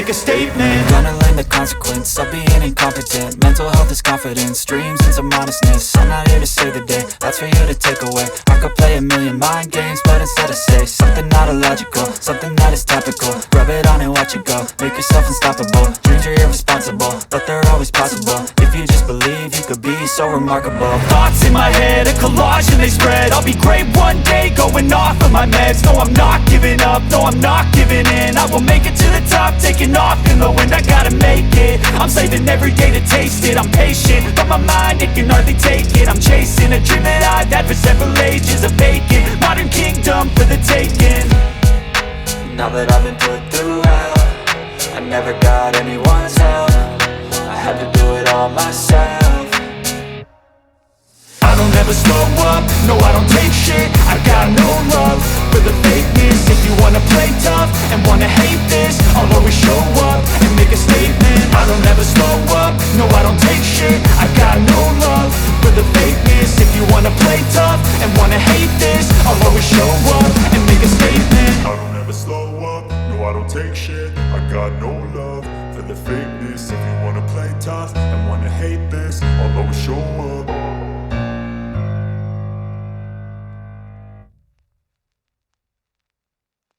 make a statement. Gonna learn the consequence of being incompetent. Mental health is confidence, dreams and some honestness. I'm not here to save the day, that's for you to take away. I could play a million mind games, but instead I say something not illogical, something that is topical. Rub it on and watch it go, make yourself unstoppable. Dreams are irresponsible, but they're always possible. If you just believe, you could be so remarkable. Thoughts in my head, a collage and they spread. I'll be great one day, going off of my meds. No, I'm not giving up, no, I'm not giving in. I will make it to the top, taking off in the wind. I gotta make it, I'm saving every day to taste it. I'm patient, but my mind, it can hardly take it. I'm chasing a dream that I've had for several ages. A vacant, modern kingdom for the taking. Now that I've been put through hell, I never got anyone's help. I had to do it all myself. I don't ever slow up, no I don't take shit. I got no love for the fakeness. If you wanna play tough and wanna hate this, I'll always show up and make a statement. I don't ever slow up, no I don't take shit. I got no love for the fakeness. If you wanna play tough and wanna hate this, I'll always show up and make a statement. I don't ever slow up, no I don't take shit. I got no love for the fakeness. If you wanna play tough and wanna hate this, I'll always show up.